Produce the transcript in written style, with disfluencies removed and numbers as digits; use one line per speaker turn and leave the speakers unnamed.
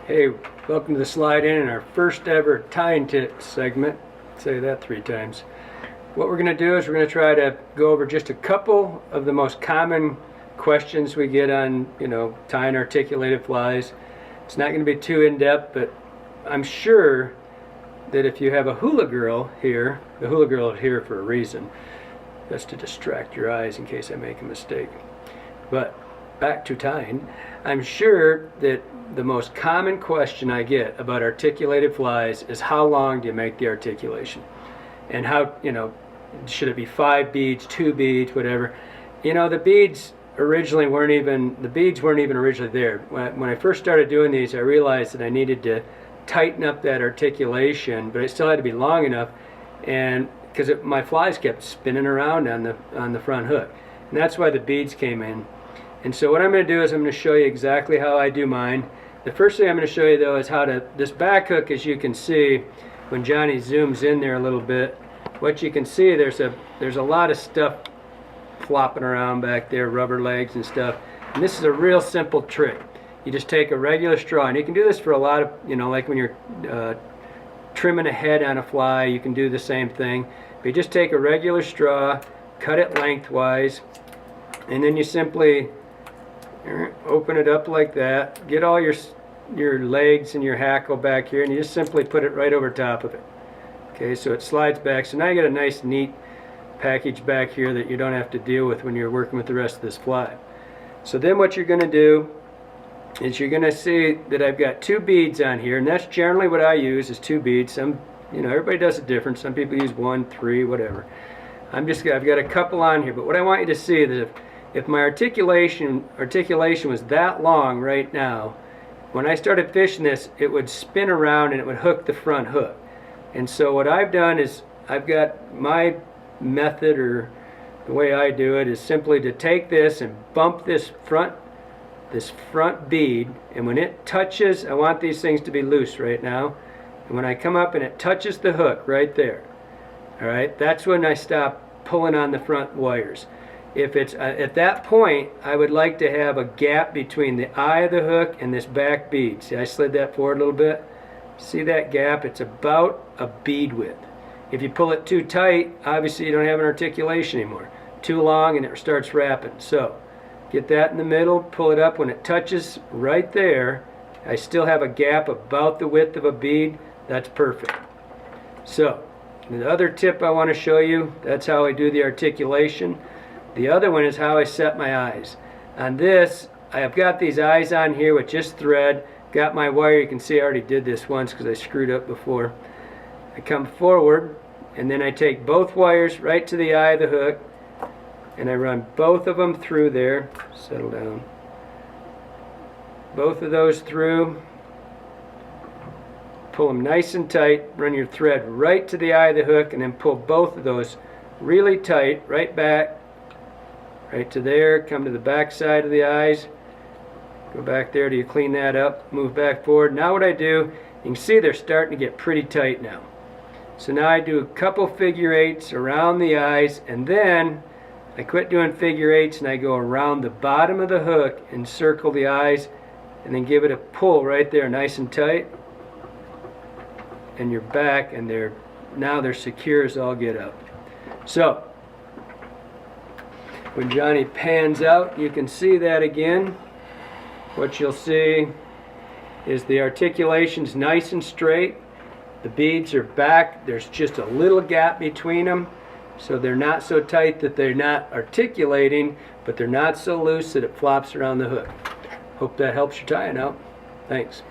Hey, welcome to the slide in our first ever tying tip segment. Say that 3 times. What we're going to do is we're going to try to go over just a couple of the most common questions we get on, tying articulated flies. It's not going to be too in-depth, but I'm sure that if you have a hula girl here, the hula girl is here for a reason. That's to distract your eyes in case I make a mistake. But back to tying. I'm sure that the most common question I get about articulated flies is how long do you make the articulation? And how, should it be 5 beads, 2 beads, whatever. The beads weren't even originally there. When I first started doing these, I realized that I needed to tighten up that articulation, but it still had to be long enough, and because my flies kept spinning around on the front hook. And that's why the beads came in. And so what I'm going to do is I'm going to show you exactly how I do mine. The first thing I'm going to show you though is how to, this back hook, as you can see, when Johnny zooms in there a little bit, what you can see, there's a lot of stuff flopping around back there, rubber legs and stuff. And this is a real simple trick. You just take a regular straw, and you can do this for a lot of, like when you're trimming a head on a fly, you can do the same thing. But you just take a regular straw, cut it lengthwise, and then you simply open it up like that, get all your legs and your hackle back here, and you just simply put it right over top of it. Okay, so it slides back. So now you get a nice neat package back here that you don't have to deal with when you're working with the rest of this fly. So then what you're going to do is you're going to see that I've got 2 beads on here, and that's generally what I use is 2 beads. Some, everybody does it different. Some people use 1, 3, whatever. I've got a couple on here, but what I want you to see is that if my articulation was that long right now, when I started fishing this, it would spin around and it would hook the front hook. And so what I've done is I've got my method, or the way I do it, is simply to take this and bump this front bead, and when it touches, I want these things to be loose right now, and when I come up and it touches the hook right there, alright, that's when I stop pulling on the front wires. If it's at that point, I would like to have a gap between the eye of the hook and this back bead. See, I slid that forward a little bit. See that gap? It's about a bead width. If you pull it too tight, obviously you don't have an articulation anymore. Too long and it starts wrapping. So get that in the middle, pull it up. When it touches right there, I still have a gap about the width of a bead. That's perfect. So the other tip I want to show you, that's how I do the articulation. The other one is how I set my eyes. On this, I have got these eyes on here with just thread. Got my wire. You can see I already did this once because I screwed up before. I come forward, and then I take both wires right to the eye of the hook, and I run both of them through there. Settle down. Both of those through. Pull them nice and tight. Run your thread right to the eye of the hook, and then pull both of those really tight, right back, right to there. Come to the back side of the eyes. Go back there till you clean that up. Move back forward. Now what I do, you can see they're starting to get pretty tight now. So now I do a couple figure 8s around the eyes, and then I quit doing figure 8s and I go around the bottom of the hook and circle the eyes, and then give it a pull right there nice and tight, and you're back, and now they're secure as all get up. So when Johnny pans out, you can see that again. What you'll see is the articulation's nice and straight. The beads are back. There's just a little gap between them, so they're not so tight that they're not articulating, but they're not so loose that it flops around the hook. Hope that helps your tying out. Thanks.